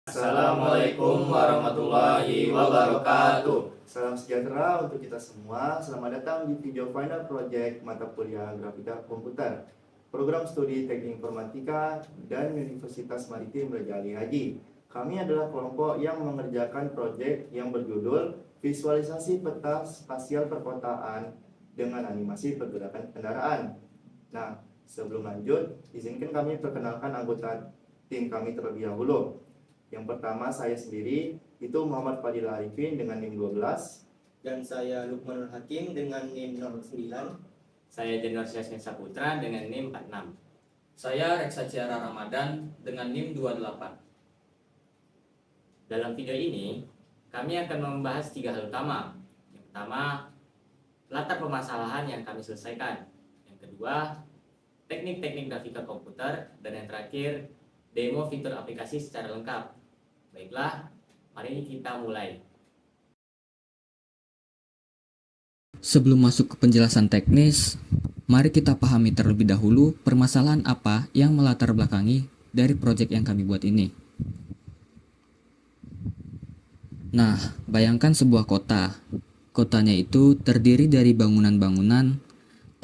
Assalamualaikum warahmatullahi wabarakatuh. Salam sejahtera untuk kita semua. Selamat datang di video final project mata kuliah Grafika Komputer, Program Studi Teknik Informatika dan Universitas Maritim Raja Ali Haji. Kami adalah kelompok yang mengerjakan proyek yang berjudul Visualisasi Peta Spasial Perkotaan dengan Animasi Pergerakan Kendaraan. Nah, sebelum lanjut, izinkan kami perkenalkan anggota tim kami terlebih dahulu. Yang pertama saya sendiri, itu Muhammad Fadil Arifin dengan NIM 12. Dan saya Lukmanul Hakim dengan NIM 09. Saya Januar Syasmin Saputra dengan NIM 46. Saya Reksa Ciara Ramadan dengan NIM 28. Dalam video ini, kami akan membahas 3 hal utama. Yang pertama, latar permasalahan yang kami selesaikan. Yang kedua, teknik-teknik grafika komputer. Dan yang terakhir, demo fitur aplikasi secara lengkap. Baiklah, mari kita mulai. Sebelum masuk ke penjelasan teknis, mari kita pahami terlebih dahulu permasalahan apa yang melatar belakangi dari proyek yang kami buat ini. Nah, bayangkan sebuah kota. Kotanya itu terdiri dari bangunan-bangunan,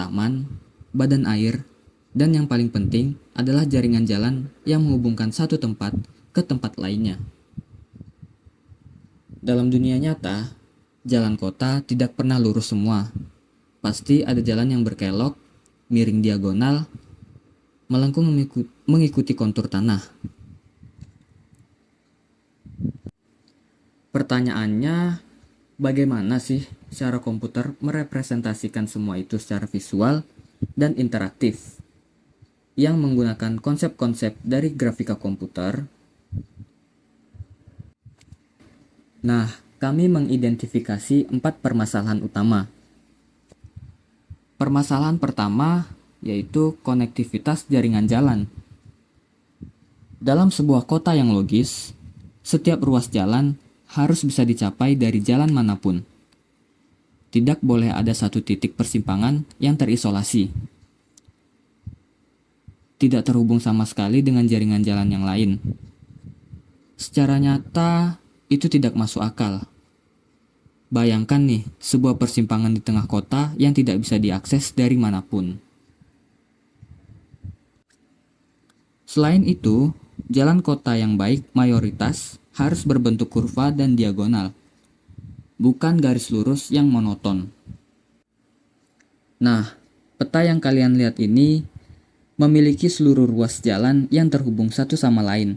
taman, badan air, dan yang paling penting adalah jaringan jalan yang menghubungkan satu tempat ke tempat lainnya. Dalam dunia nyata, jalan kota tidak pernah lurus semua. Pasti ada jalan yang berkelok, miring diagonal, melengkung mengikuti kontur tanah. Pertanyaannya, bagaimana sih cara komputer merepresentasikan semua itu secara visual dan interaktif yang menggunakan konsep-konsep dari grafika komputer? Nah, kami mengidentifikasi 4 permasalahan utama. Permasalahan pertama yaitu konektivitas jaringan jalan. Dalam sebuah kota yang logis, setiap ruas jalan harus bisa dicapai dari jalan manapun. Tidak boleh ada satu titik persimpangan yang terisolasi. Tidak terhubung sama sekali dengan jaringan jalan yang lain. Secara nyata, itu tidak masuk akal. Bayangkan nih, sebuah persimpangan di tengah kota yang tidak bisa diakses dari manapun. Selain itu, jalan kota yang baik mayoritas harus berbentuk kurva dan diagonal, bukan garis lurus yang monoton. Nah, peta yang kalian lihat ini memiliki seluruh ruas jalan yang terhubung satu sama lain,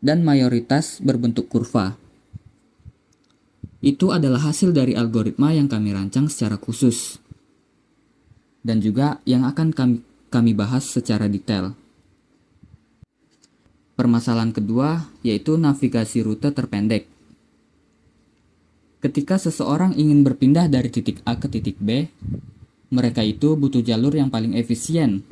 dan mayoritas berbentuk kurva. Itu adalah hasil dari algoritma yang kami rancang secara khusus, dan juga yang akan kami bahas secara detail. Permasalahan kedua yaitu navigasi rute terpendek. Ketika seseorang ingin berpindah dari titik A ke titik B, mereka itu butuh jalur yang paling efisien.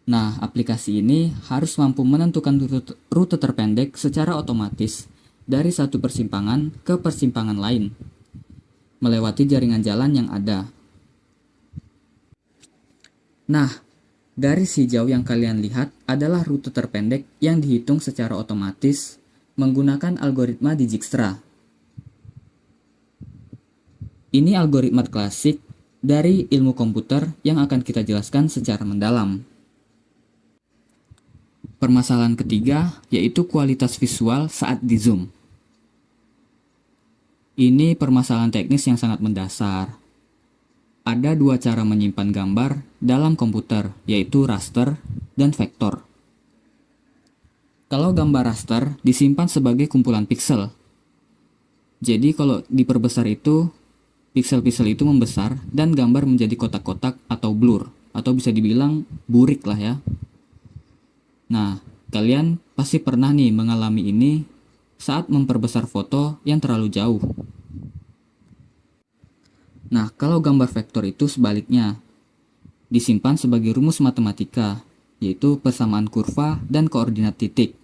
Nah, aplikasi ini harus mampu menentukan rute terpendek secara otomatis dari satu persimpangan ke persimpangan lain, melewati jaringan jalan yang ada. Nah, garis hijau yang kalian lihat adalah rute terpendek yang dihitung secara otomatis menggunakan algoritma Dijkstra. Ini algoritma klasik dari ilmu komputer yang akan kita jelaskan secara mendalam. Permasalahan ketiga yaitu kualitas visual saat di zoom. Ini permasalahan teknis yang sangat mendasar. Ada 2 cara menyimpan gambar dalam komputer, yaitu raster dan vektor. Kalau gambar raster disimpan sebagai kumpulan piksel. Jadi kalau diperbesar itu, piksel-piksel itu membesar dan gambar menjadi kotak-kotak atau blur, atau bisa dibilang burik lah ya. Nah, kalian pasti pernah nih mengalami ini saat memperbesar foto yang terlalu jauh. Nah, kalau gambar vektor itu sebaliknya, disimpan sebagai rumus matematika, yaitu persamaan kurva dan koordinat titik.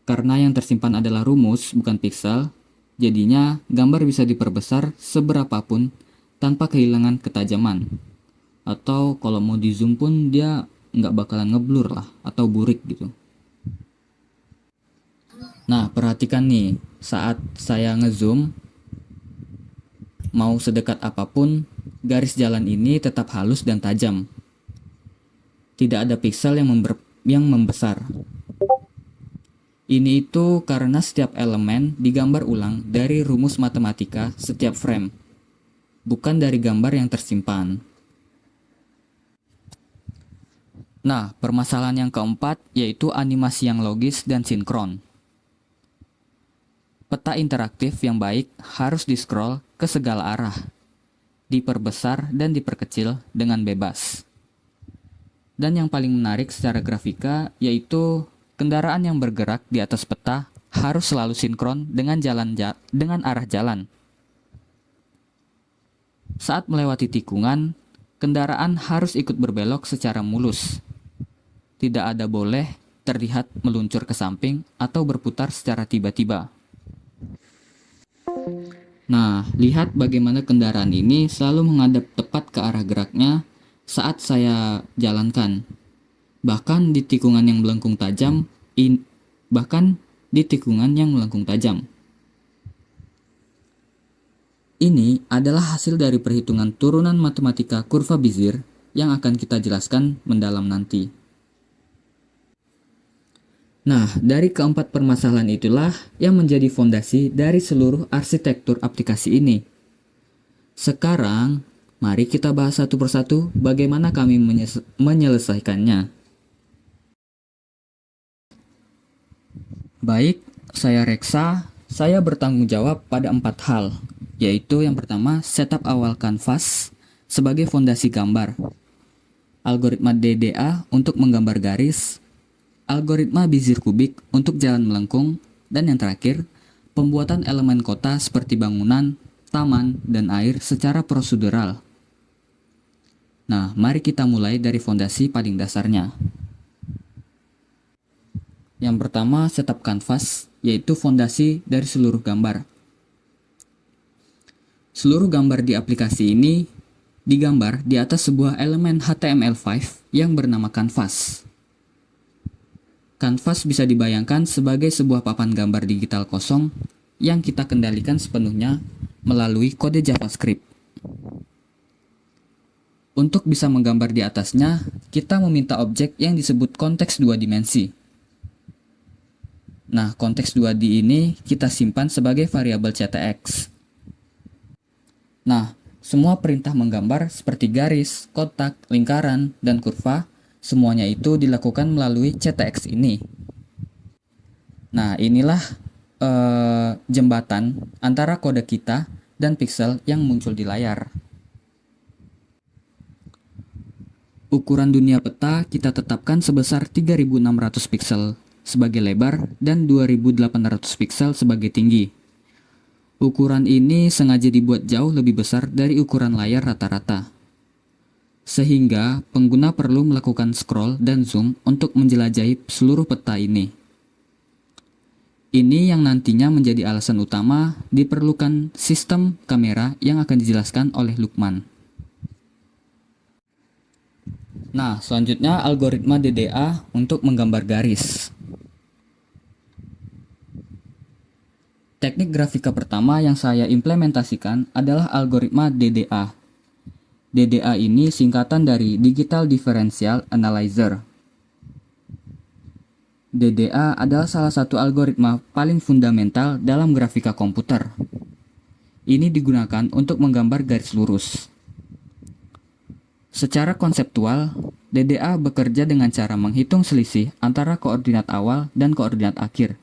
Karena yang tersimpan adalah rumus, bukan piksel, jadinya gambar bisa diperbesar seberapapun tanpa kehilangan ketajaman. Atau kalau mau di zoom pun dia nggak bakalan ngeblur lah, atau burik gitu. Nah, perhatikan nih, saat saya ngezoom, mau sedekat apapun, garis jalan ini tetap halus dan tajam. Tidak ada piksel yang membesar. Ini itu karena setiap elemen digambar ulang dari rumus matematika setiap frame, bukan dari gambar yang tersimpan. Nah, permasalahan yang keempat yaitu animasi yang logis dan sinkron. Peta interaktif yang baik harus di-scroll ke segala arah, diperbesar dan diperkecil dengan bebas. Dan yang paling menarik secara grafika yaitu kendaraan yang bergerak di atas peta harus selalu sinkron dengan arah jalan. Saat melewati tikungan, kendaraan harus ikut berbelok secara mulus. Tidak ada boleh terlihat meluncur ke samping atau berputar secara tiba-tiba. Nah, lihat bagaimana kendaraan ini selalu menghadap tepat ke arah geraknya saat saya jalankan. Bahkan di tikungan yang melengkung tajam, Ini adalah hasil dari perhitungan turunan matematika kurva Bezier yang akan kita jelaskan mendalam nanti. Nah, dari keempat permasalahan itulah yang menjadi fondasi dari seluruh arsitektur aplikasi ini. Sekarang, mari kita bahas satu persatu bagaimana kami menyelesaikannya. Baik, saya Reksa. Saya bertanggung jawab pada 4 hal, yaitu yang pertama, setup awal kanvas sebagai fondasi gambar, algoritma DDA untuk menggambar garis, algoritma Bezier kubik untuk jalan melengkung, dan yang terakhir, pembuatan elemen kota seperti bangunan, taman, dan air secara prosedural. Nah, mari kita mulai dari fondasi paling dasarnya. Yang pertama, setup kanvas, yaitu fondasi dari seluruh gambar. Seluruh gambar di aplikasi ini digambar di atas sebuah elemen HTML5 yang bernama kanvas. Kanvas bisa dibayangkan sebagai sebuah papan gambar digital kosong yang kita kendalikan sepenuhnya melalui kode JavaScript. Untuk bisa menggambar di atasnya, kita meminta objek yang disebut konteks 2 dimensi. Nah, konteks 2D ini kita simpan sebagai variabel ctx. Nah, semua perintah menggambar seperti garis, kotak, lingkaran, dan kurva, semuanya itu dilakukan melalui ctx ini. Nah, inilah jembatan antara kode kita dan piksel yang muncul di layar. Ukuran dunia peta kita tetapkan sebesar 3600 piksel sebagai lebar dan 2800 piksel sebagai tinggi. Ukuran ini sengaja dibuat jauh lebih besar dari ukuran layar rata-rata, sehingga pengguna perlu melakukan scroll dan zoom untuk menjelajahi seluruh peta ini. Ini yang nantinya menjadi alasan utama diperlukan sistem kamera yang akan dijelaskan oleh Lukman. Nah, selanjutnya algoritma DDA untuk menggambar garis. Teknik grafika pertama yang saya implementasikan adalah algoritma DDA. DDA ini singkatan dari Digital Differential Analyzer. DDA adalah salah satu algoritma paling fundamental dalam grafika komputer. Ini digunakan untuk menggambar garis lurus. Secara konseptual, DDA bekerja dengan cara menghitung selisih antara koordinat awal dan koordinat akhir.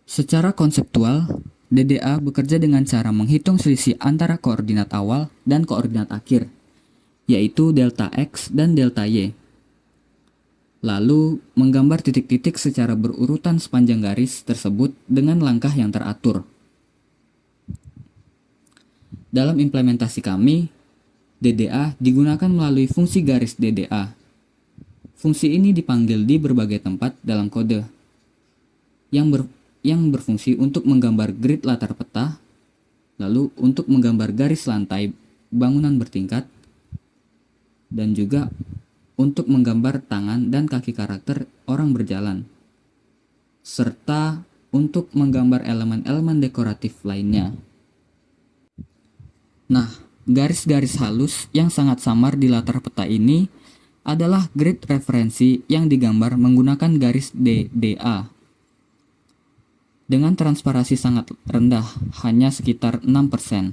Secara konseptual, DDA bekerja dengan cara menghitung selisih antara koordinat awal dan koordinat akhir, yaitu delta X dan delta Y. Lalu, menggambar titik-titik secara berurutan sepanjang garis tersebut dengan langkah yang teratur. Dalam implementasi kami, DDA digunakan melalui fungsi garis DDA. Fungsi ini dipanggil di berbagai tempat dalam kode, yang berfungsi untuk menggambar grid latar peta, lalu untuk menggambar garis lantai bangunan bertingkat, dan juga untuk menggambar tangan dan kaki karakter orang berjalan. serta untuk menggambar elemen-elemen dekoratif lainnya. Nah, garis-garis halus yang sangat samar di latar peta ini adalah grid referensi yang digambar menggunakan garis DDA. Dengan transparansi sangat rendah, hanya sekitar 6%.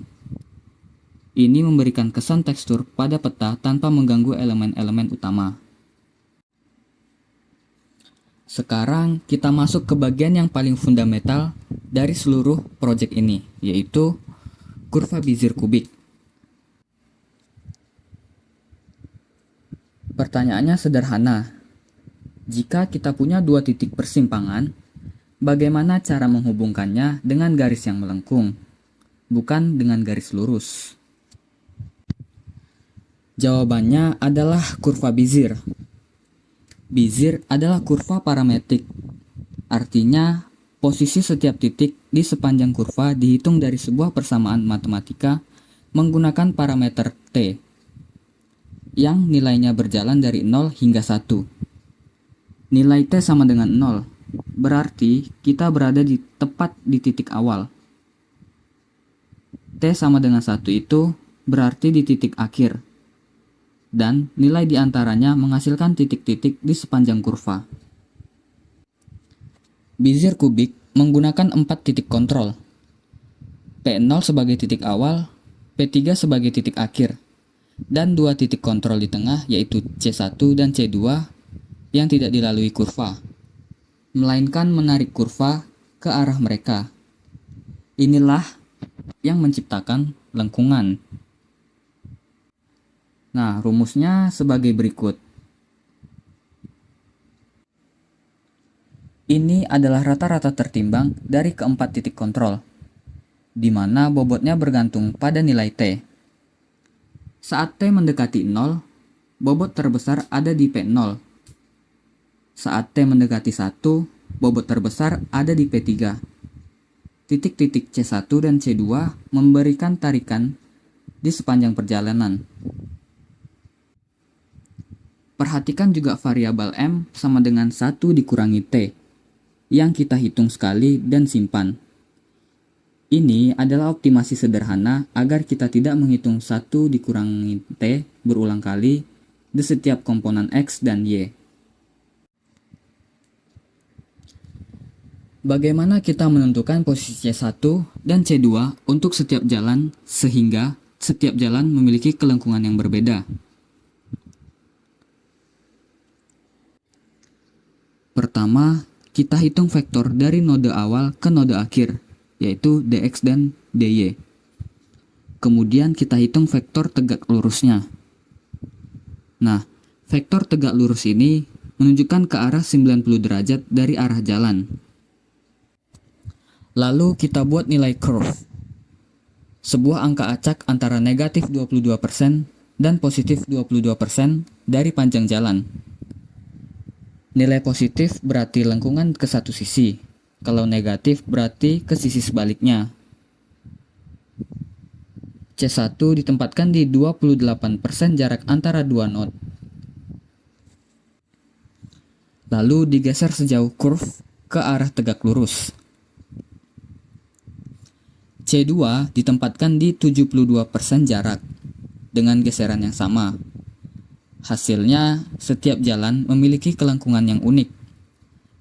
Ini memberikan kesan tekstur pada peta tanpa mengganggu elemen-elemen utama. Sekarang kita masuk ke bagian yang paling fundamental dari seluruh proyek ini, yaitu kurva Bezier kubik. Pertanyaannya sederhana. Jika kita punya dua titik persimpangan, bagaimana cara menghubungkannya dengan garis yang melengkung, bukan dengan garis lurus? Jawabannya adalah kurva Bezier. Bezier adalah kurva parametrik. Artinya, posisi setiap titik di sepanjang kurva dihitung dari sebuah persamaan matematika menggunakan parameter T, yang nilainya berjalan dari 0 hingga 1. Nilai T sama dengan 0, berarti kita berada tepat di titik awal. T sama dengan 1 itu berarti di titik akhir. Dan nilai di antaranya menghasilkan titik-titik di sepanjang kurva. Bezier kubik menggunakan 4 titik kontrol. P0 sebagai titik awal, P3 sebagai titik akhir, dan 2 titik kontrol di tengah yaitu C1 dan C2 yang tidak dilalui kurva, melainkan menarik kurva ke arah mereka. Inilah yang menciptakan lengkungan. Nah, rumusnya sebagai berikut. Ini adalah rata-rata tertimbang dari keempat titik kontrol, di mana bobotnya bergantung pada nilai T. Saat T mendekati 0, bobot terbesar ada di P0. Saat T mendekati 1, bobot terbesar ada di P3. Titik-titik C1 dan C2 memberikan tarikan di sepanjang perjalanan. Perhatikan juga variabel M sama dengan 1 dikurangi T, yang kita hitung sekali dan simpan. Ini adalah optimasi sederhana agar kita tidak menghitung 1 dikurangi T berulang kali di setiap komponen X dan Y. Bagaimana kita menentukan posisi C1 dan C2 untuk setiap jalan sehingga setiap jalan memiliki kelengkungan yang berbeda? Pertama, kita hitung vektor dari node awal ke node akhir, yaitu dx dan dy. Kemudian kita hitung vektor tegak lurusnya. Nah, vektor tegak lurus ini menunjukkan ke arah 90 derajat dari arah jalan. Lalu kita buat nilai curve, sebuah angka acak antara negatif 22% dan positif 22% dari panjang jalan. Nilai positif berarti lengkungan ke satu sisi, kalau negatif berarti ke sisi sebaliknya. C1 ditempatkan di 28% jarak antara dua node. Lalu digeser sejauh curve ke arah tegak lurus. C2 ditempatkan di 72% jarak, dengan geseran yang sama. Hasilnya, setiap jalan memiliki kelengkungan yang unik.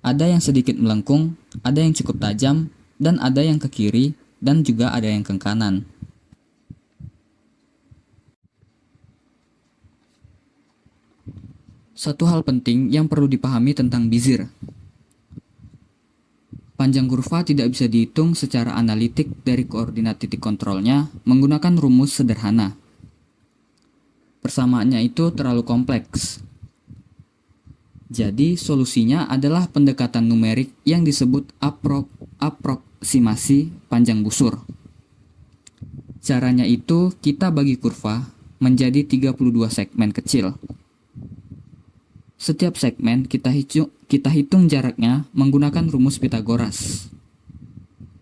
Ada yang sedikit melengkung, ada yang cukup tajam, dan ada yang ke kiri, dan juga ada yang ke kanan. Satu hal penting yang perlu dipahami tentang Bezier. Panjang kurva tidak bisa dihitung secara analitik dari koordinat titik kontrolnya menggunakan rumus sederhana. Persamaannya itu terlalu kompleks. Jadi solusinya adalah pendekatan numerik yang disebut aproksimasi panjang busur. Caranya itu kita bagi kurva menjadi 32 segmen kecil. Setiap segmen kita hitung jaraknya menggunakan rumus Pythagoras.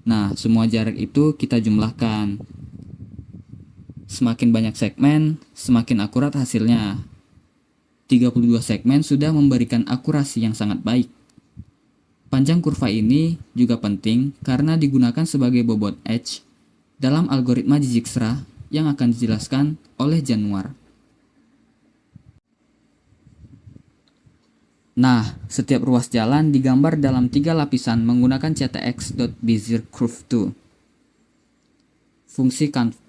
Nah, semua jarak itu kita jumlahkan. Semakin banyak segmen, semakin akurat hasilnya. 32 segmen sudah memberikan akurasi yang sangat baik. Panjang kurva ini juga penting karena digunakan sebagai bobot edge dalam algoritma Dijkstra yang akan dijelaskan oleh Januar. Nah, setiap ruas jalan digambar dalam 3 lapisan menggunakan ctx.bezier curve 2.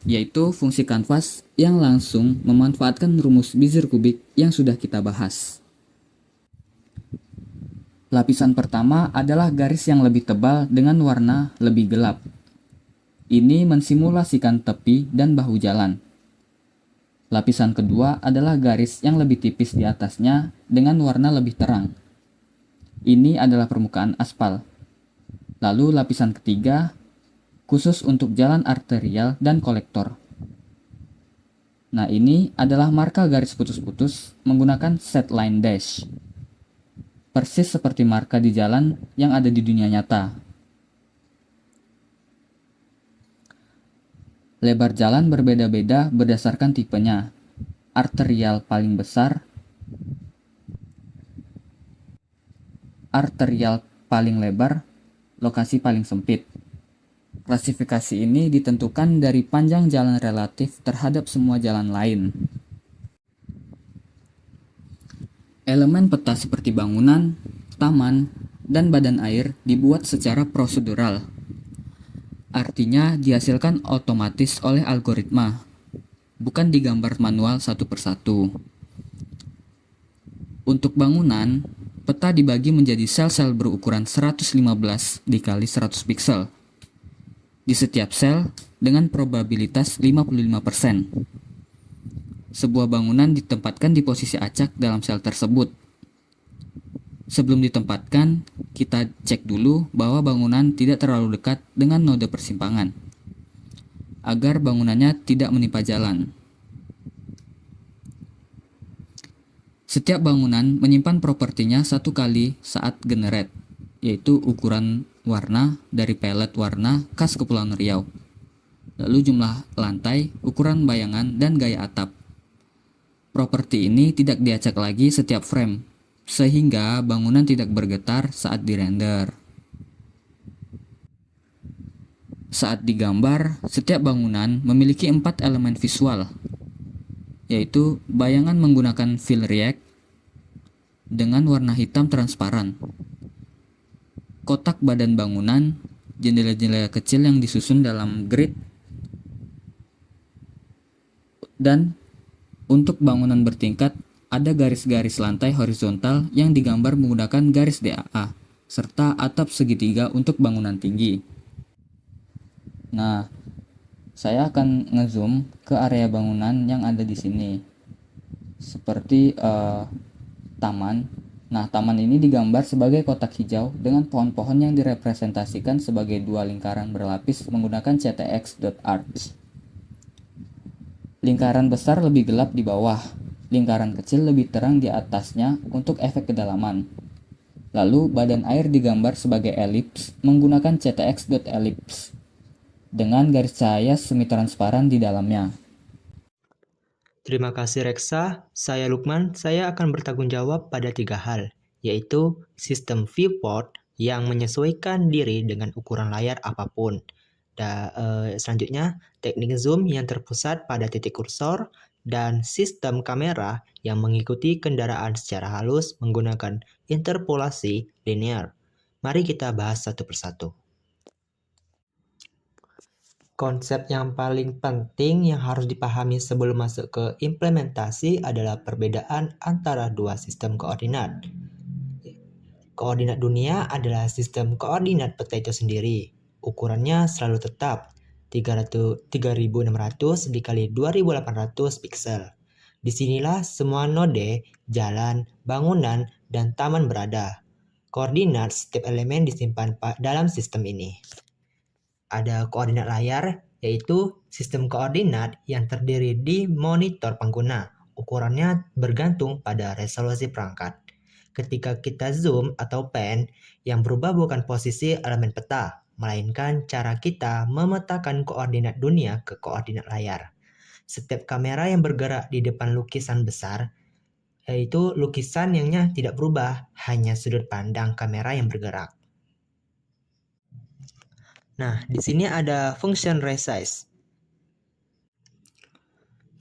Yaitu fungsi kanvas yang langsung memanfaatkan rumus Bezier kubik yang sudah kita bahas. Lapisan pertama adalah garis yang lebih tebal dengan warna lebih gelap. Ini mensimulasikan tepi dan bahu jalan. Lapisan kedua adalah garis yang lebih tipis di atasnya dengan warna lebih terang. Ini adalah permukaan aspal. Lalu lapisan ketiga khusus untuk jalan arterial dan kolektor. Nah, ini adalah marka garis putus-putus menggunakan set line dash. Persis seperti marka di jalan yang ada di dunia nyata. Lebar jalan berbeda-beda berdasarkan tipenya. Arterial paling besar, arterial paling lebar, lokasi paling sempit. Klasifikasi ini ditentukan dari panjang jalan relatif terhadap semua jalan lain. Elemen peta seperti bangunan, taman, dan badan air dibuat secara prosedural. Artinya dihasilkan otomatis oleh algoritma, bukan digambar manual satu persatu. Untuk bangunan, peta dibagi menjadi sel-sel berukuran 115 dikali 100 piksel. Di setiap sel dengan probabilitas 55%. Sebuah bangunan ditempatkan di posisi acak dalam sel tersebut. Sebelum ditempatkan, kita cek dulu bahwa bangunan tidak terlalu dekat dengan node persimpangan, agar bangunannya tidak menimpa jalan. Setiap bangunan menyimpan propertinya satu kali saat generate, yaitu ukuran warna dari pelet warna khas Kepulauan Riau, lalu jumlah lantai, ukuran bayangan, dan gaya atap. Properti ini tidak diacak lagi setiap frame, sehingga bangunan tidak bergetar saat dirender. Saat digambar, setiap bangunan memiliki 4 elemen visual, yaitu bayangan menggunakan fill react dengan warna hitam transparan, kotak badan bangunan, jendela-jendela kecil yang disusun dalam grid, dan untuk bangunan bertingkat ada garis-garis lantai horizontal yang digambar menggunakan garis DAA, serta atap segitiga untuk bangunan tinggi. Nah, saya akan ngezoom ke area bangunan yang ada di sini, seperti taman. Nah, taman ini digambar sebagai kotak hijau dengan pohon-pohon yang direpresentasikan sebagai 2 lingkaran berlapis menggunakan ctx.arch. Lingkaran besar lebih gelap di bawah, lingkaran kecil lebih terang di atasnya untuk efek kedalaman. Lalu badan air digambar sebagai elips menggunakan ctx.ellipse dengan garis cahaya semi-transparan di dalamnya. Terima kasih Reksa, saya Lukman, saya akan bertanggung jawab pada 3 hal, yaitu sistem viewport yang menyesuaikan diri dengan ukuran layar apapun. Selanjutnya, teknik zoom yang terpusat pada titik kursor, dan sistem kamera yang mengikuti kendaraan secara halus menggunakan interpolasi linear. Mari kita bahas satu persatu. Konsep yang paling penting yang harus dipahami sebelum masuk ke implementasi adalah perbedaan antara 2 sistem koordinat. Koordinat dunia adalah sistem koordinat peta itu sendiri. Ukurannya selalu tetap, 3600 dikali 2800 piksel. Disinilah semua node, jalan, bangunan, dan taman berada. Koordinat setiap elemen disimpan dalam sistem ini. Ada koordinat layar, yaitu sistem koordinat yang terdiri di monitor pengguna. Ukurannya bergantung pada resolusi perangkat. Ketika kita zoom atau pan, yang berubah bukan posisi elemen peta, melainkan cara kita memetakan koordinat dunia ke koordinat layar. Setiap kamera yang bergerak di depan lukisan besar, yaitu lukisan yang tidak berubah, hanya sudut pandang kamera yang bergerak. Nah, di sini ada function resize.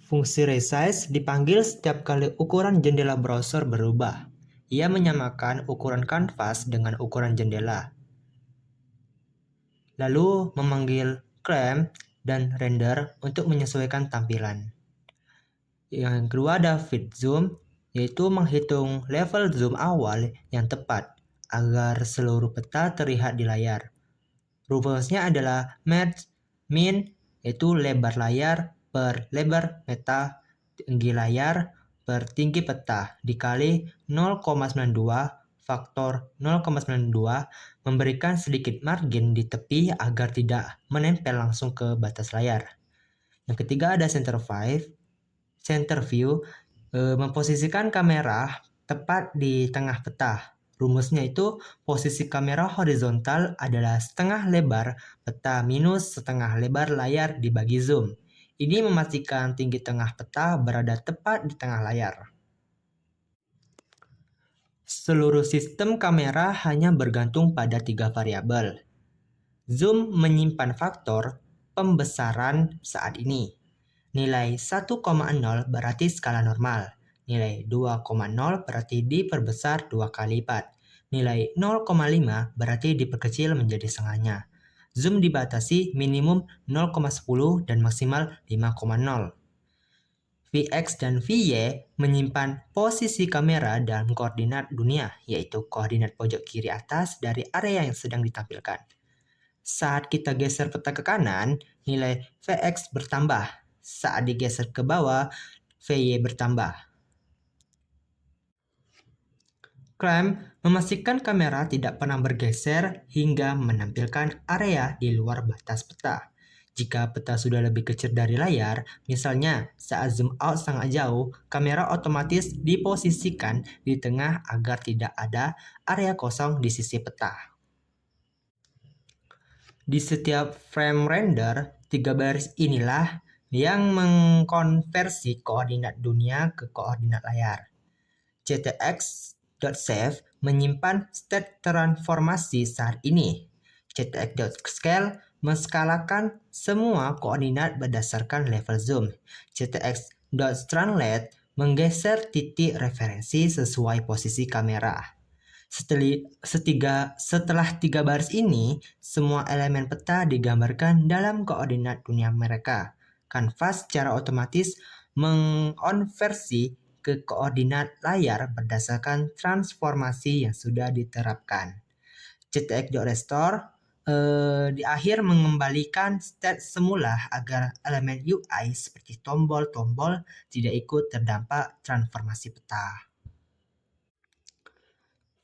Fungsi resize dipanggil setiap kali ukuran jendela browser berubah. Ia menyamakan ukuran kanvas dengan ukuran jendela. Lalu memanggil clamp dan render untuk menyesuaikan tampilan. Yang kedua ada fit zoom, yaitu menghitung level zoom awal yang tepat agar seluruh peta terlihat di layar. Rumusnya adalah max min, yaitu lebar layar per lebar peta tinggi layar per tinggi peta dikali 0,92 faktor 0,92 memberikan sedikit margin di tepi agar tidak menempel langsung ke batas layar. Yang ketiga ada center view, memposisikan kamera tepat di tengah peta. Rumusnya itu posisi kamera horizontal adalah setengah lebar peta minus setengah lebar layar dibagi zoom. Ini memastikan tinggi tengah peta berada tepat di tengah layar. Seluruh sistem kamera hanya bergantung pada 3 variabel. Zoom menyimpan faktor pembesaran saat ini. Nilai 1,0 berarti skala normal. Nilai 2,0 berarti diperbesar 2 kali lipat. Nilai 0,5 berarti diperkecil menjadi setengahnya. Zoom dibatasi minimum 0,10 dan maksimal 5,0. Vx dan Vy menyimpan posisi kamera dalam koordinat dunia, yaitu koordinat pojok kiri atas dari area yang sedang ditampilkan. Saat kita geser peta ke kanan, nilai Vx bertambah. Saat digeser ke bawah, Vy bertambah. Clamp memastikan kamera tidak pernah bergeser hingga menampilkan area di luar batas peta. Jika peta sudah lebih kecil dari layar, misalnya saat zoom out sangat jauh, kamera otomatis diposisikan di tengah agar tidak ada area kosong di sisi peta. Di setiap frame render, 3 baris inilah yang mengkonversi koordinat dunia ke koordinat layar. ctx.save menyimpan state transformasi saat ini. ctx.scale menskalakan semua koordinat berdasarkan level zoom. ctx.translate menggeser titik referensi sesuai posisi kamera. Setelah 3 baris ini, semua elemen peta digambarkan dalam koordinat dunia mereka. Kanvas secara otomatis mengonversi ke koordinat layar berdasarkan transformasi yang sudah diterapkan. ctx.restore di akhir mengembalikan state semula agar elemen UI seperti tombol-tombol tidak ikut terdampak transformasi peta.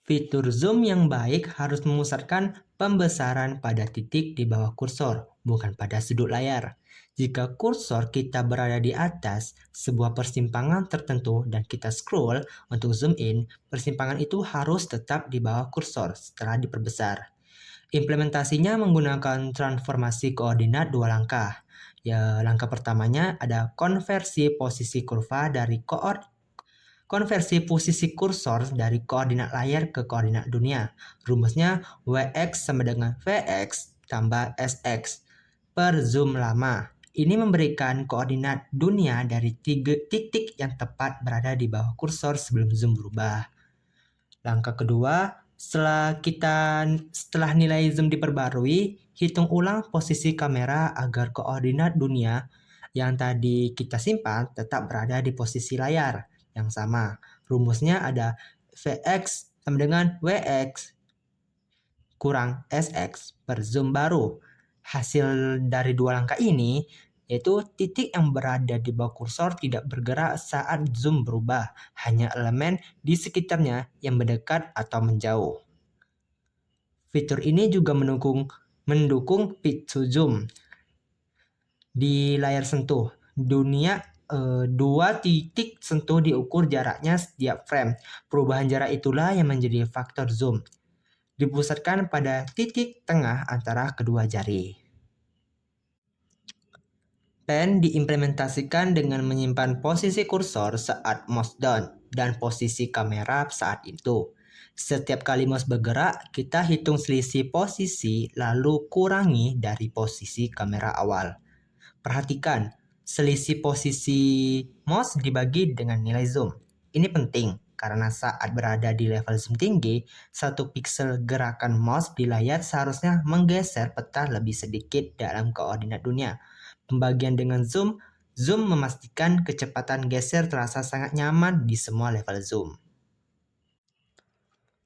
Fitur zoom yang baik harus memusatkan pembesaran pada titik di bawah kursor, bukan pada sudut layar. Jika kursor kita berada di atas sebuah persimpangan tertentu dan kita scroll untuk zoom in, persimpangan itu harus tetap di bawah kursor setelah diperbesar. Implementasinya menggunakan transformasi koordinat 2 langkah. Ya, langkah pertamanya ada konversi posisi kursor dari koordinat layar ke koordinat dunia. Rumusnya Wx sama dengan Vx tambah Sx per zoom lama. Ini memberikan koordinat dunia dari 3 titik yang tepat berada di bawah kursor sebelum zoom berubah. Langkah kedua, setelah nilai zoom diperbarui, hitung ulang posisi kamera agar koordinat dunia yang tadi kita simpan tetap berada di posisi layar yang sama. Rumusnya ada Vx sama dengan Wx kurang Sx per zoom baru. Hasil dari 2 langkah ini yaitu titik yang berada di bawah kursor tidak bergerak saat zoom berubah, hanya elemen di sekitarnya yang mendekat atau menjauh. Fitur ini juga mendukung pit to zoom di layar sentuh. Dunia 2 titik sentuh diukur jaraknya setiap frame. Perubahan jarak itulah yang menjadi faktor zoom. Dipusatkan pada titik tengah antara kedua jari. Pen diimplementasikan dengan menyimpan posisi kursor saat mouse down dan posisi kamera saat itu. Setiap kali mouse bergerak, kita hitung selisih posisi lalu kurangi dari posisi kamera awal. Perhatikan, selisih posisi mouse dibagi dengan nilai zoom. Ini penting karena saat berada di level zoom tinggi, 1 piksel gerakan mouse di layar seharusnya menggeser peta lebih sedikit dalam koordinat dunia. Pembagian dengan zoom memastikan kecepatan geser terasa sangat nyaman di semua level zoom.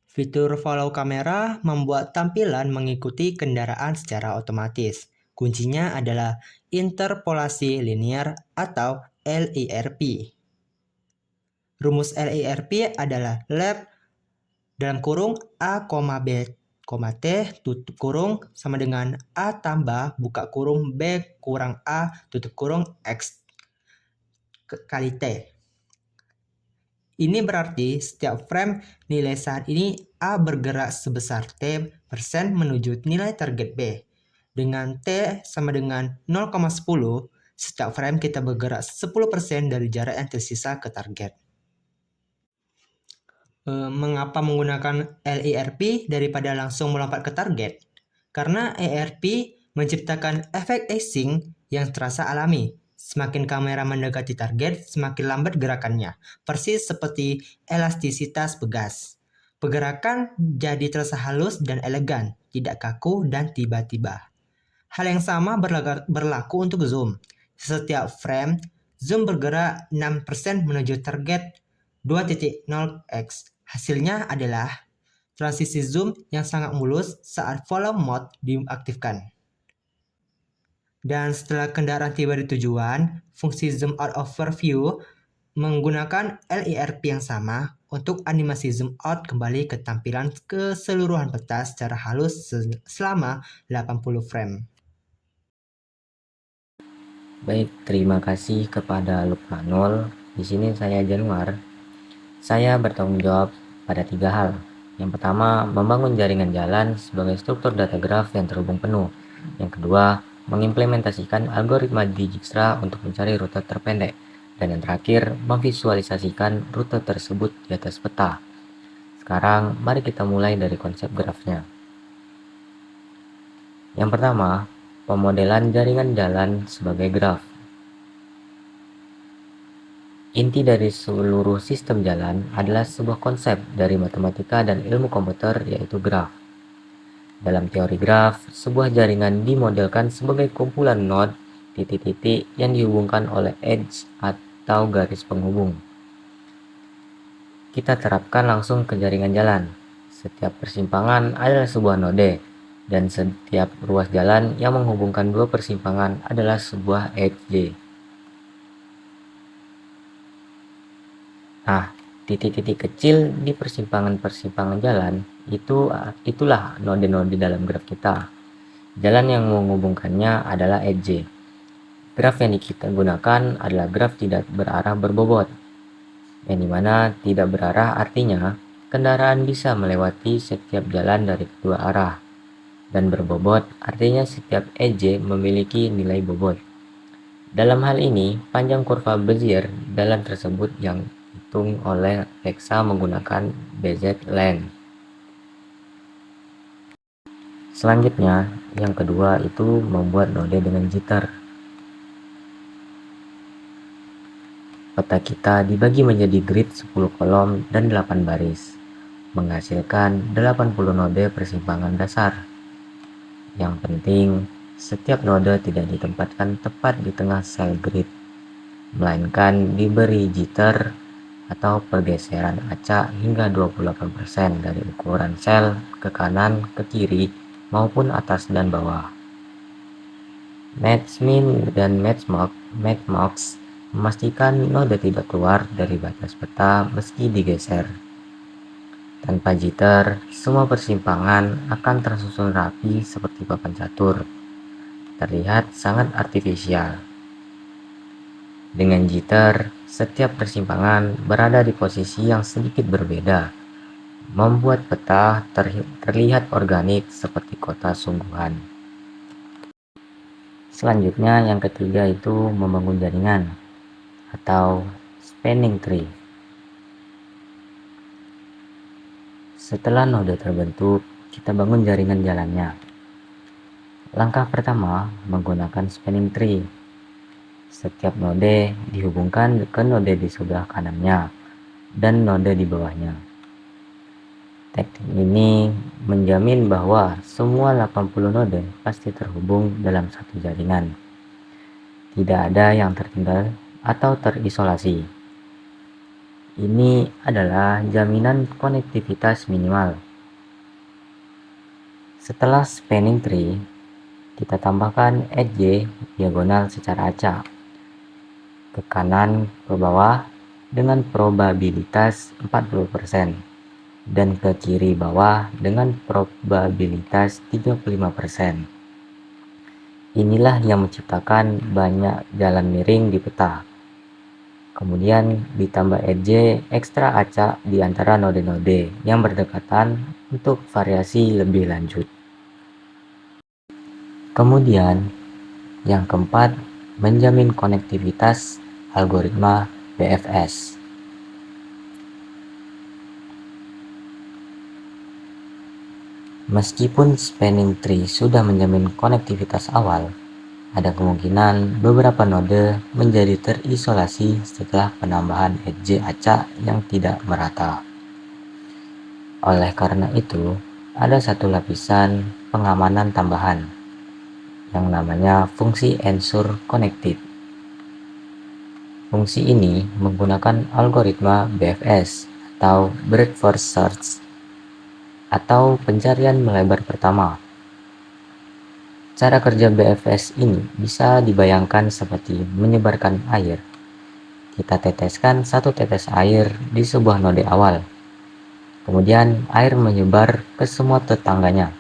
Fitur follow kamera membuat tampilan mengikuti kendaraan secara otomatis. Kuncinya adalah interpolasi linear atau LIRP. Rumus LIRP adalah left dalam kurung A, B, T tutup kurung sama dengan A tambah buka kurung B kurang A tutup kurung X kali T. Ini berarti setiap frame nilai saat ini A bergerak sebesar T% menuju nilai target B. Dengan T sama dengan 0,10, setiap frame kita bergerak 10% dari jarak yang tersisa ke target. Mengapa menggunakan LIRP daripada langsung melompat ke target? Karena LIRP menciptakan efek asing yang terasa alami. Semakin kamera mendekati target, semakin lambat gerakannya, persis seperti elastisitas pegas. Pergerakan jadi terasa halus dan elegan, tidak kaku dan tiba-tiba. Hal yang sama berlaku untuk zoom. Setiap frame, zoom bergerak 6% menuju target 2.0x. Hasilnya adalah transisi zoom yang sangat mulus saat follow mode diaktifkan. Dan setelah kendaraan tiba di tujuan, fungsi zoom out overview menggunakan LIRP yang sama untuk animasi zoom out kembali ke tampilan keseluruhan peta secara halus selama 80 frame. Baik, terima kasih kepada Lukmanul. Di sini saya Januar. Saya bertanggung jawab pada 3 hal. Yang pertama, membangun jaringan jalan sebagai struktur data graf yang terhubung penuh. Yang kedua, mengimplementasikan algoritma Dijkstra untuk mencari rute terpendek. Dan yang terakhir, memvisualisasikan rute tersebut di atas peta. Sekarang, mari kita mulai dari konsep grafnya. Yang pertama, pemodelan jaringan jalan sebagai graf. Inti dari seluruh sistem jalan adalah sebuah konsep dari matematika dan ilmu komputer, yaitu graf. Dalam teori graf, sebuah jaringan dimodelkan sebagai kumpulan node titik-titik yang dihubungkan oleh edge atau garis penghubung. Kita terapkan langsung ke jaringan jalan. Setiap persimpangan adalah sebuah node, dan setiap ruas jalan yang menghubungkan dua persimpangan adalah sebuah edge. Nah, titik-titik kecil di persimpangan-persimpangan jalan itulah node-node dalam graf kita. Jalan yang menghubungkannya adalah edge. Graf yang kita gunakan adalah graf tidak berarah berbobot, yang dimana tidak berarah artinya kendaraan bisa melewati setiap jalan dari kedua arah, dan berbobot artinya setiap edge memiliki nilai bobot. Dalam hal ini, panjang kurva Bezier jalan tersebut yang dihitung oleh Alexa menggunakan Bezier-Length. Selanjutnya, yang kedua itu membuat node dengan jitter. Peta kita dibagi menjadi grid 10 kolom dan 8 baris, menghasilkan 80 node persimpangan dasar. Yang penting, setiap node tidak ditempatkan tepat di tengah sel grid, melainkan diberi jitter atau pergeseran acak hingga 28% dari ukuran sel ke kanan, ke kiri, maupun atas dan bawah. Matchmin dan Matchmax memastikan node tidak keluar dari batas peta meski digeser. Tanpa jitter, semua persimpangan akan tersusun rapi seperti papan catur. Terlihat sangat artifisial. Dengan jitter, setiap persimpangan berada di posisi yang sedikit berbeda, membuat peta terlihat organik seperti kota sungguhan. Selanjutnya, yang ketiga itu membangun jaringan atau spanning tree. Setelah node terbentuk, kita bangun jaringan jalannya. Langkah pertama menggunakan spanning tree. Setiap node dihubungkan ke node di sebelah kanannya dan node di bawahnya. Teknik ini menjamin bahwa semua 80 node pasti terhubung dalam satu jaringan. Tidak ada yang tertinggal atau terisolasi. Ini adalah jaminan konektivitas minimal. Setelah spanning tree, kita tambahkan edge diagonal secara acak ke kanan ke bawah dengan probabilitas 40% dan ke kiri bawah dengan probabilitas 35%. Inilah yang menciptakan banyak jalan miring di peta. Kemudian ditambah edge ekstra acak di antara node-node yang berdekatan untuk variasi lebih lanjut. Kemudian, yang keempat, menjamin konektivitas algoritma BFS. Meskipun spanning tree sudah menjamin konektivitas awal, ada kemungkinan beberapa node menjadi terisolasi setelah penambahan edge acak yang tidak merata. Oleh karena itu, ada satu lapisan pengamanan tambahan yang namanya fungsi ensure connected. Fungsi ini menggunakan algoritma BFS atau breadth first search atau pencarian melebar pertama. Cara kerja BFS ini bisa dibayangkan seperti menyebarkan air. Kita teteskan satu tetes air di sebuah node awal. Kemudian air menyebar ke semua tetangganya.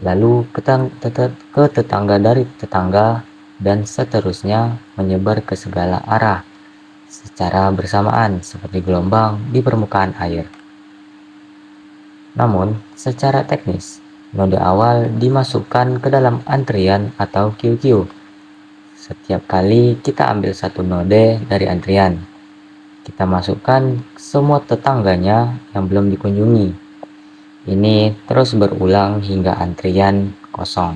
Lalu ke tetangga dari tetangga dan seterusnya menyebar ke segala arah secara bersamaan seperti gelombang di permukaan air. Namun, secara teknis, node awal dimasukkan ke dalam antrian atau queue. Setiap kali kita ambil satu node dari antrian, kita masukkan semua tetangganya yang belum dikunjungi. Ini terus berulang hingga antrian kosong.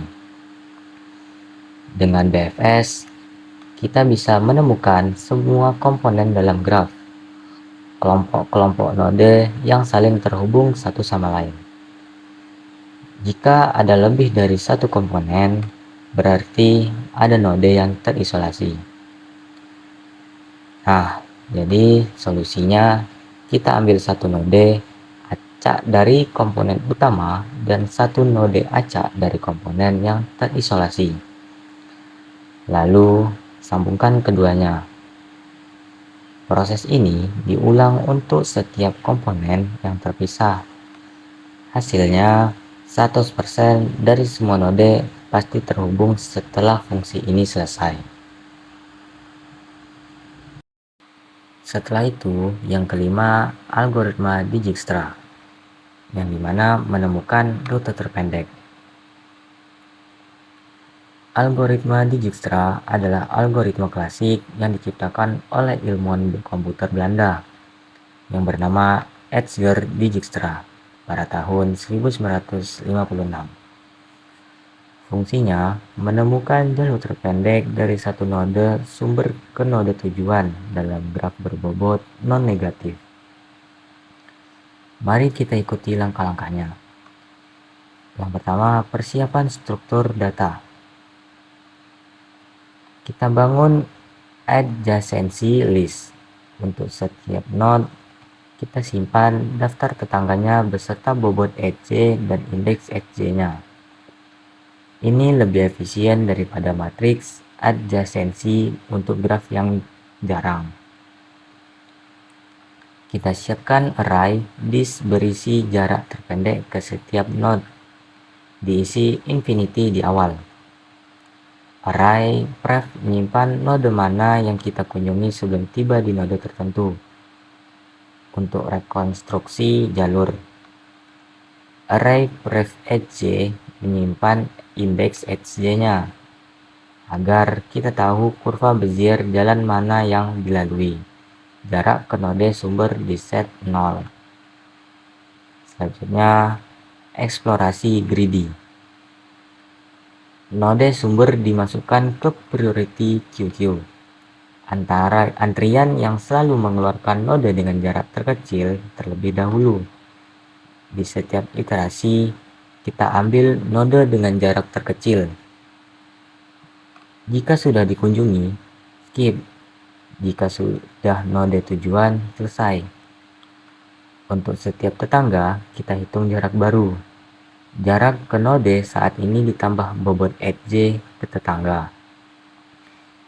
Dengan BFS, kita bisa menemukan semua komponen dalam graf, kelompok-kelompok node yang saling terhubung satu sama lain. Jika ada lebih dari satu komponen, berarti ada node yang terisolasi. Nah, jadi solusinya kita ambil satu node acak dari komponen utama dan satu node acak dari komponen yang terisolasi. Lalu sambungkan keduanya. Proses ini diulang untuk setiap komponen yang terpisah. Hasilnya 100% dari semua node pasti terhubung setelah fungsi ini selesai. Setelah itu, yang kelima, algoritma Dijkstra, yang dimana menemukan rute terpendek. Algoritma Dijkstra adalah algoritma klasik yang diciptakan oleh ilmuwan komputer Belanda yang bernama Edgar Dijkstra pada tahun 1956. Fungsinya menemukan jalur terpendek dari satu node sumber ke node tujuan dalam graf berbobot non-negatif. Mari kita ikuti langkah-langkahnya. Yang pertama, persiapan struktur data. Kita bangun adjacency list. Untuk setiap node, kita simpan daftar tetangganya beserta bobot edge dan indeks edge-nya. Ini lebih efisien daripada matriks adjacency untuk graf yang jarang. Kita siapkan array disk berisi jarak terpendek ke setiap node, diisi infinity di awal. Array pref menyimpan node mana yang kita kunjungi sebelum tiba di node tertentu. Untuk rekonstruksi jalur, array pref edge menyimpan indeks edge-nya agar kita tahu kurva bezier jalan mana yang dilalui. Jarak ke node sumber di set 0. Selanjutnya, eksplorasi greedy. Node sumber dimasukkan ke priority queue. Antara antrian yang selalu mengeluarkan node dengan jarak terkecil terlebih dahulu. Di setiap iterasi, kita ambil node dengan jarak terkecil. Jika sudah dikunjungi, skip. Jika sudah node tujuan, selesai. Untuk setiap tetangga, kita hitung jarak baru. Jarak ke node saat ini ditambah bobot edge ke tetangga.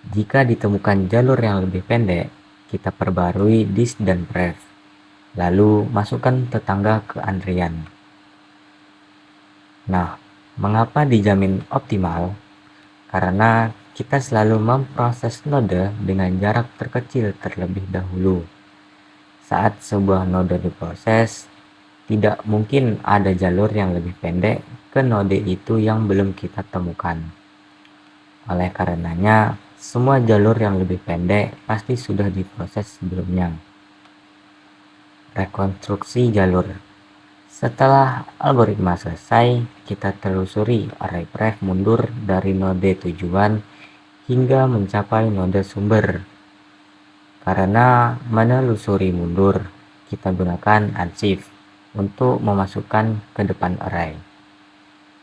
Jika ditemukan jalur yang lebih pendek, kita perbarui dis dan pref. Lalu masukkan tetangga ke antrian. Nah, mengapa dijamin optimal? Karena kita selalu memproses node dengan jarak terkecil terlebih dahulu. Saat sebuah node diproses, tidak mungkin ada jalur yang lebih pendek ke node itu yang belum kita temukan. Oleh karenanya, semua jalur yang lebih pendek pasti sudah diproses sebelumnya. Rekonstruksi jalur. Setelah algoritma selesai, kita telusuri array pref mundur dari node tujuan hingga mencapai node sumber. Karena menelusuri mundur, kita gunakan unshift untuk memasukkan ke depan array.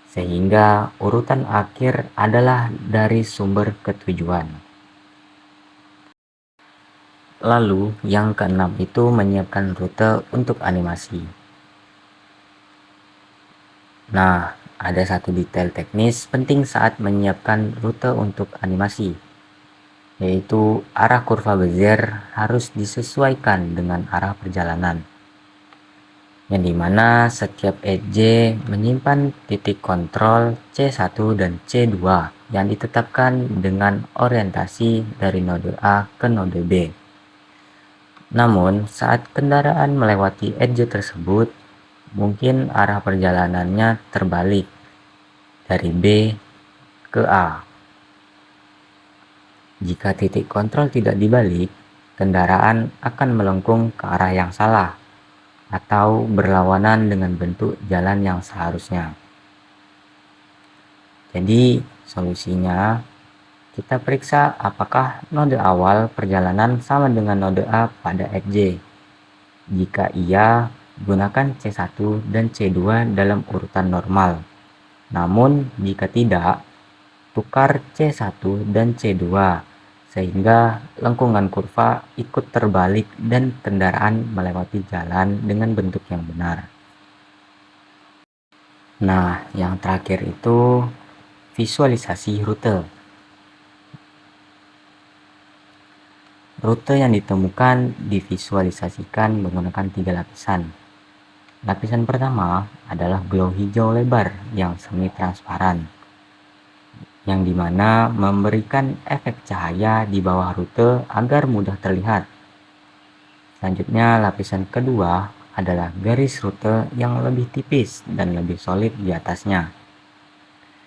Sehingga urutan akhir adalah dari sumber ke tujuan. Lalu yang keenam itu menyiapkan rute untuk animasi. Nah, ada satu detail teknis penting saat menyiapkan rute untuk animasi, yaitu arah kurva Bezier harus disesuaikan dengan arah perjalanan, yang dimana setiap edge menyimpan titik kontrol C1 dan C2 yang ditetapkan dengan orientasi dari node A ke node B. Namun, saat kendaraan melewati edge tersebut, mungkin arah perjalanannya terbalik dari B ke A. Jika titik kontrol tidak dibalik, kendaraan akan melengkung ke arah yang salah atau berlawanan dengan bentuk jalan yang seharusnya. Jadi, solusinya kita periksa apakah node awal perjalanan sama dengan node A pada edge. Jika iya, gunakan C1 dan C2 dalam urutan normal. Namun, jika tidak, tukar C1 dan C2 sehingga lengkungan kurva ikut terbalik dan kendaraan melewati jalan dengan bentuk yang benar. Nah, yang terakhir itu visualisasi rute. Rute yang ditemukan divisualisasikan menggunakan 3 lapisan. Lapisan pertama adalah glow hijau lebar yang semi transparan, yang dimana memberikan efek cahaya di bawah rute agar mudah terlihat. Selanjutnya, lapisan kedua adalah garis rute yang lebih tipis dan lebih solid di atasnya.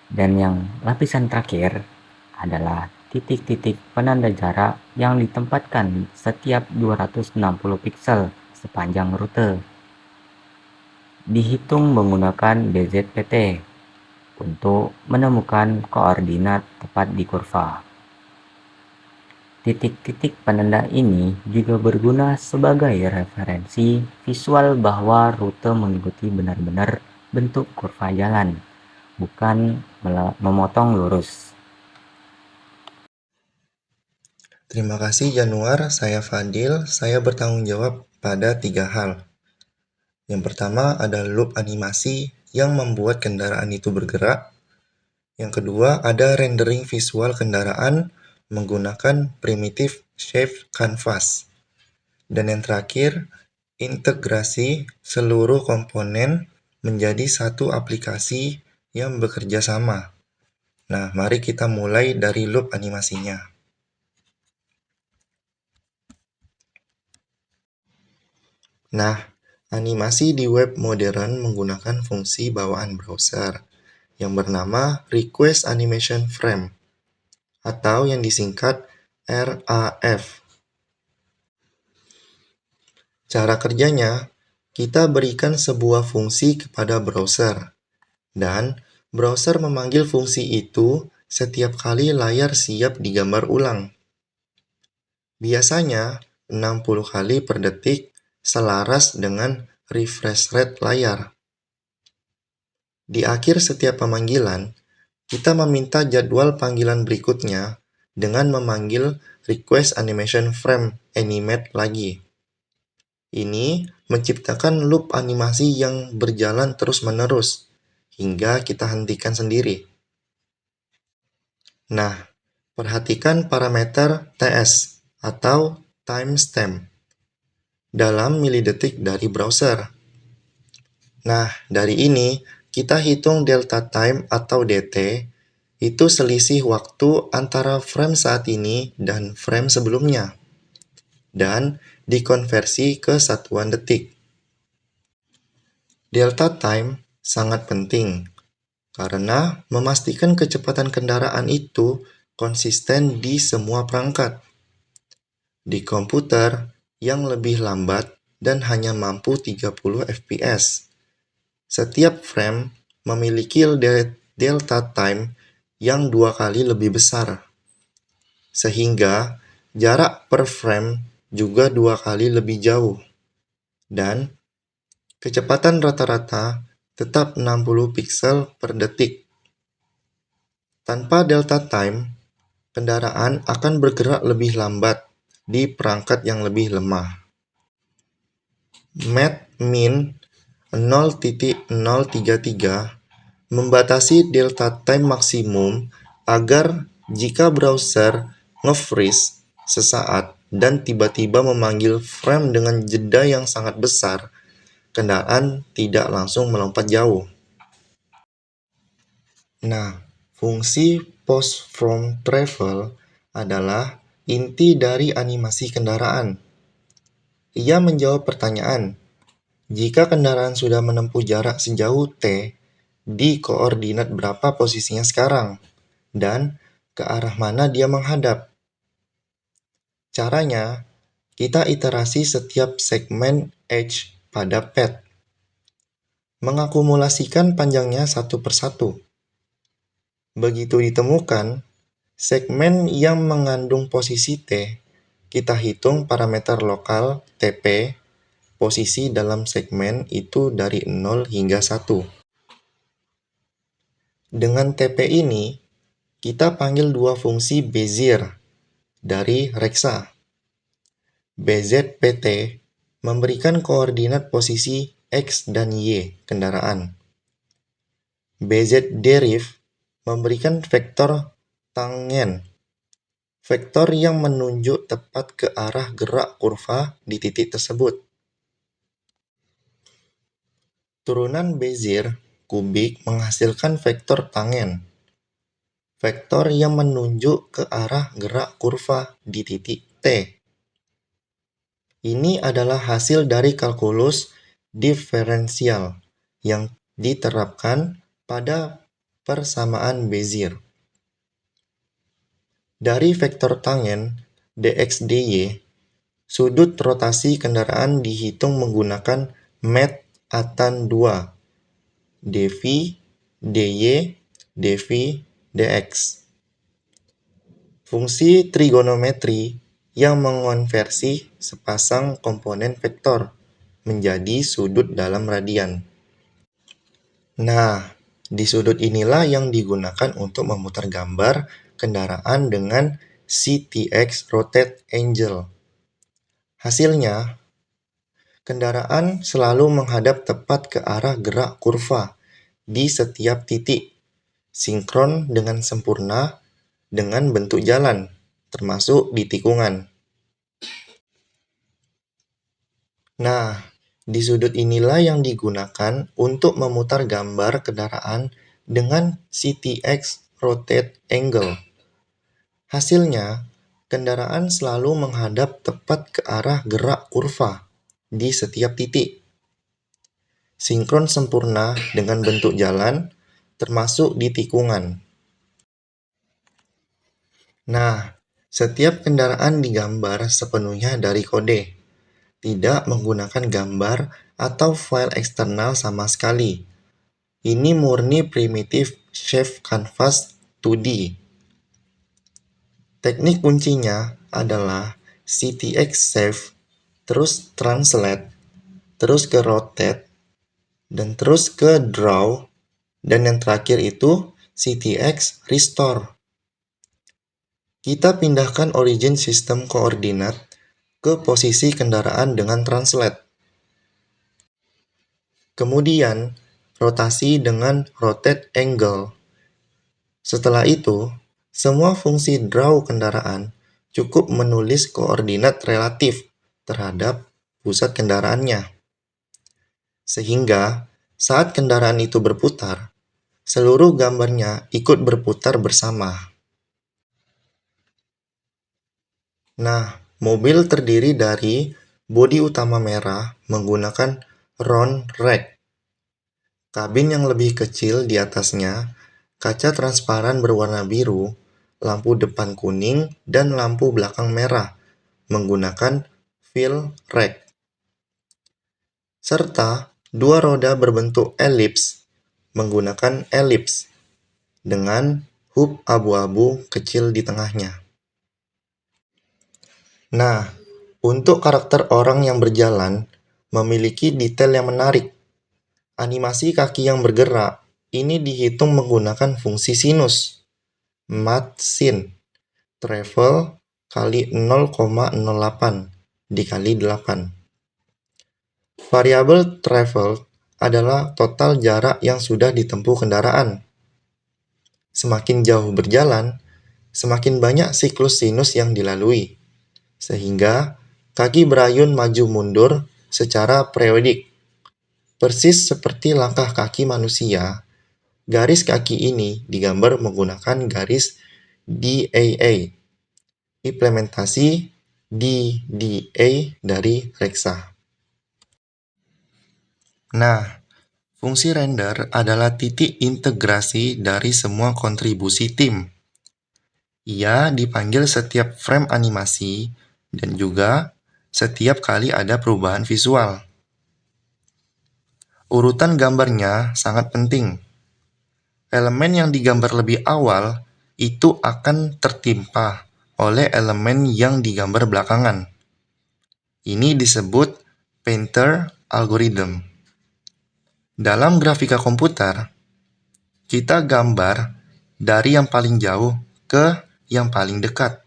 Dan yang lapisan terakhir adalah titik-titik penanda jarak yang ditempatkan setiap 260 piksel sepanjang rute. Dihitung menggunakan BZPT untuk menemukan koordinat tepat di kurva. Titik-titik penanda ini juga berguna sebagai referensi visual bahwa rute mengikuti benar-benar bentuk kurva jalan, bukan memotong lurus. Terima kasih Januar, saya Fadil. Saya bertanggung jawab pada 3 hal. Yang pertama ada loop animasi yang membuat kendaraan itu bergerak. Yang kedua ada rendering visual kendaraan menggunakan primitive shape canvas. Dan yang terakhir, integrasi seluruh komponen menjadi satu aplikasi yang bekerja sama. Nah, mari kita mulai dari loop animasinya. Nah, animasi di web modern menggunakan fungsi bawaan browser yang bernama Request Animation Frame atau yang disingkat RAF. Cara kerjanya, kita berikan sebuah fungsi kepada browser, dan browser memanggil fungsi itu setiap kali layar siap digambar ulang. Biasanya 60 kali per detik selaras dengan refresh rate layar. Di akhir setiap pemanggilan, kita meminta jadwal panggilan berikutnya dengan memanggil request animation frame animate lagi. Ini menciptakan loop animasi yang berjalan terus-menerus hingga kita hentikan sendiri. Nah, perhatikan parameter TS atau timestamp dalam milidetik dari browser. Nah, dari ini kita hitung delta time atau DT, itu selisih waktu antara frame saat ini dan frame sebelumnya, dan dikonversi ke satuan detik. Delta time sangat penting, karena memastikan kecepatan kendaraan itu konsisten di semua perangkat. Di komputer yang lebih lambat dan hanya mampu 30 fps. Setiap frame memiliki delta time yang 2 kali lebih besar, sehingga jarak per frame juga 2 kali lebih jauh, dan kecepatan rata-rata tetap 60 piksel per detik. Tanpa delta time, kendaraan akan bergerak lebih lambat di perangkat yang lebih lemah. Min 0.033 membatasi delta time maksimum agar jika browser nge-freeze sesaat dan tiba-tiba memanggil frame dengan jeda yang sangat besar, kendaraan tidak langsung melompat jauh. Nah, fungsi pause from travel adalah inti dari animasi kendaraan. Ia menjawab pertanyaan, jika kendaraan sudah menempuh jarak sejauh T, di koordinat berapa posisinya sekarang, dan ke arah mana dia menghadap. Caranya, kita iterasi setiap segmen edge pada pad, mengakumulasikan panjangnya satu persatu. Begitu ditemukan segmen yang mengandung posisi T, kita hitung parameter lokal TP, posisi dalam segmen itu dari 0 hingga 1. Dengan TP ini, kita panggil dua fungsi Bezier dari Rexa. BZPT memberikan koordinat posisi X dan Y kendaraan. BZDeriv memberikan vektor tangen, vektor yang menunjuk tepat ke arah gerak kurva di titik tersebut. Turunan Bezier kubik menghasilkan vektor tangen, vektor yang menunjuk ke arah gerak kurva di titik T. Ini adalah hasil dari kalkulus diferensial yang diterapkan pada persamaan Bezier. Dari vektor tangen dx dy, sudut rotasi kendaraan dihitung menggunakan met atan 2, dv, dy, dv, dx. Fungsi trigonometri yang mengonversi sepasang komponen vektor menjadi sudut dalam radian. Nah, di sudut inilah yang digunakan untuk memutar gambar kendaraan dengan CTX rotate angle. Hasilnya, kendaraan selalu menghadap tepat ke arah gerak kurva di setiap titik, sinkron dengan sempurna dengan bentuk jalan, termasuk di tikungan. Nah, di sudut inilah yang digunakan untuk memutar gambar kendaraan dengan CTX rotate angle. Hasilnya, kendaraan selalu menghadap tepat ke arah gerak kurva di setiap titik. Sinkron sempurna dengan bentuk jalan, termasuk di tikungan. Nah, setiap kendaraan digambar sepenuhnya dari kode, tidak menggunakan gambar atau file eksternal sama sekali. Ini murni primitif Shape Canvas 2D. Teknik kuncinya adalah CTX Save, terus Translate, terus ke Rotate, dan terus ke Draw, dan yang terakhir itu CTX Restore. Kita pindahkan origin sistem koordinat ke posisi kendaraan dengan Translate. Kemudian, rotasi dengan Rotate Angle. Setelah itu, semua fungsi draw kendaraan cukup menulis koordinat relatif terhadap pusat kendaraannya. Sehingga, saat kendaraan itu berputar, seluruh gambarnya ikut berputar bersama. Nah, mobil terdiri dari bodi utama merah menggunakan round rack, kabin yang lebih kecil di atasnya, kaca transparan berwarna biru, lampu depan kuning, dan lampu belakang merah menggunakan wheel rack, serta dua roda berbentuk elips menggunakan elips dengan hub abu-abu kecil di tengahnya. Nah, untuk karakter orang yang berjalan memiliki detail yang menarik. Animasi kaki yang bergerak ini dihitung menggunakan fungsi sinus, mat sin, travel kali 0,08 dikali 8. Variabel travel adalah total jarak yang sudah ditempuh kendaraan. Semakin jauh berjalan, semakin banyak siklus sinus yang dilalui, sehingga kaki berayun maju mundur secara periodik. Persis seperti langkah kaki manusia, garis kaki ini digambar menggunakan garis DAA, implementasi DDA dari Rexa. Nah, fungsi render adalah titik integrasi dari semua kontribusi tim. Ia dipanggil setiap frame animasi dan juga setiap kali ada perubahan visual. Urutan gambarnya sangat penting. Elemen yang digambar lebih awal itu akan tertimpa oleh elemen yang digambar belakangan. Ini disebut painter algorithm. Dalam grafika komputer, kita gambar dari yang paling jauh ke yang paling dekat.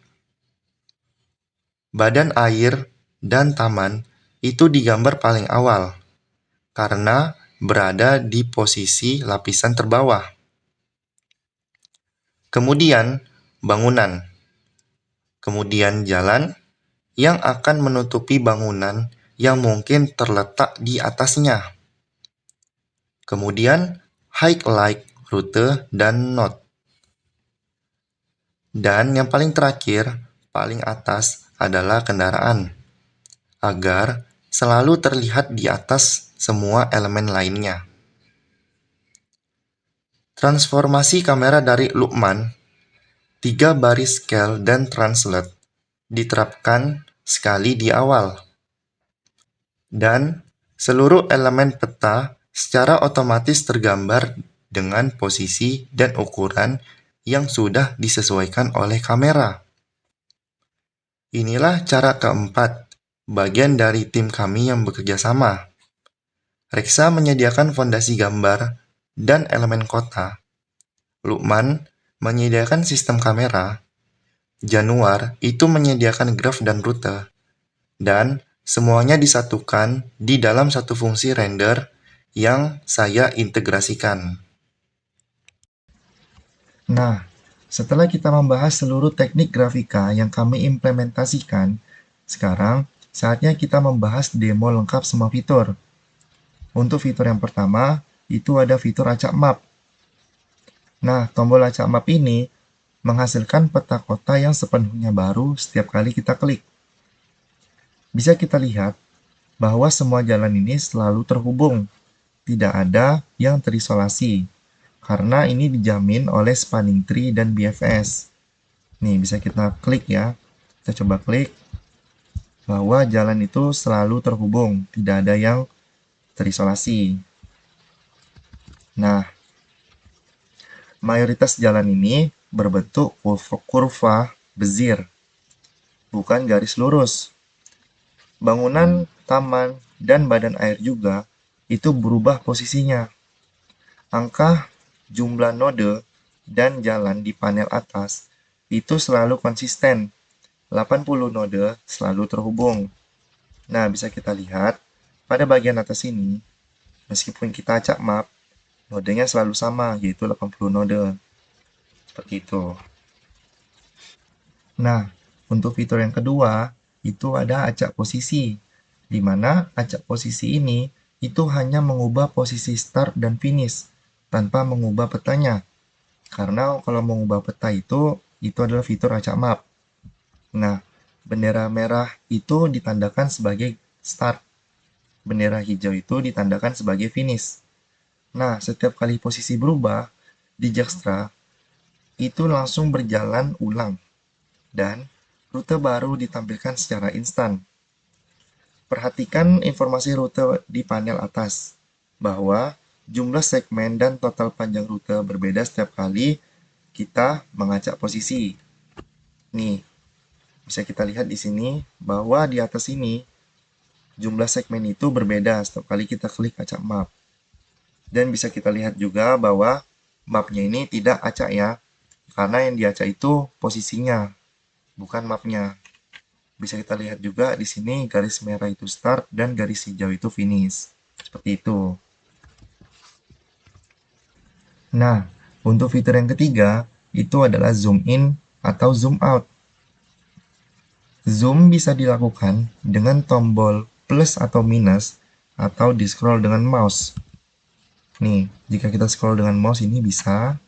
Badan air dan taman itu digambar paling awal karena berada di posisi lapisan terbawah. Kemudian bangunan, kemudian jalan yang akan menutupi bangunan yang mungkin terletak di atasnya. Kemudian highlight rute dan node. Dan yang paling terakhir, paling atas adalah kendaraan, agar selalu terlihat di atas semua elemen lainnya. Transformasi kamera dari Luqman, 3 baris scale dan translate, diterapkan sekali di awal. Dan seluruh elemen peta secara otomatis tergambar dengan posisi dan ukuran yang sudah disesuaikan oleh kamera. Inilah cara keempat, bagian dari tim kami yang bekerja sama. Rexa menyediakan fondasi gambar dan elemen kota. Luqman menyediakan sistem kamera. Januar itu menyediakan graf dan rute. Dan semuanya disatukan di dalam satu fungsi render yang saya integrasikan. Nah, setelah kita membahas seluruh teknik grafika yang kami implementasikan, sekarang saatnya kita membahas demo lengkap semua fitur. Untuk fitur yang pertama, itu ada fitur acak map. Nah, tombol acak map ini menghasilkan peta kota yang sepenuhnya baru setiap kali kita klik. Bisa kita lihat bahwa semua jalan ini selalu terhubung, tidak ada yang terisolasi, karena ini dijamin oleh spanning tree dan BFS. Nih, bisa kita klik ya. Kita coba klik bahwa jalan itu selalu terhubung, tidak ada yang terisolasi. Nah, mayoritas jalan ini berbentuk kurva bezir, bukan garis lurus. Bangunan, taman, dan badan air juga itu berubah posisinya. Angka jumlah node dan jalan di panel atas itu selalu konsisten. 80 node selalu terhubung. Nah, bisa kita lihat pada bagian atas ini, meskipun kita acak map, nodenya selalu sama, yaitu 80 node. Seperti itu. Nah, untuk fitur yang kedua, itu ada acak posisi, di mana acak posisi ini itu hanya mengubah posisi start dan finish, tanpa mengubah petanya. Karena kalau mengubah peta itu adalah fitur acak map. Nah, bendera merah itu ditandakan sebagai start. Bendera hijau itu ditandakan sebagai finish. Nah, setiap kali posisi berubah di Dijkstra, itu langsung berjalan ulang. Dan rute baru ditampilkan secara instan. Perhatikan informasi rute di panel atas, bahwa jumlah segmen dan total panjang rute berbeda setiap kali kita mengacak posisi. Nih, bisa kita lihat di sini bahwa di atas ini jumlah segmen itu berbeda setiap kali kita klik acak map. Dan bisa kita lihat juga bahwa mapnya ini tidak acak ya, karena yang diacak itu posisinya, bukan mapnya. Bisa kita lihat juga di sini garis merah itu start dan garis hijau itu finish. Seperti itu. Nah, untuk fitur yang ketiga itu adalah zoom in atau zoom out. Zoom bisa dilakukan dengan tombol plus atau minus atau di scroll dengan mouse. Nih, jika kita scroll dengan mouse ini bisa.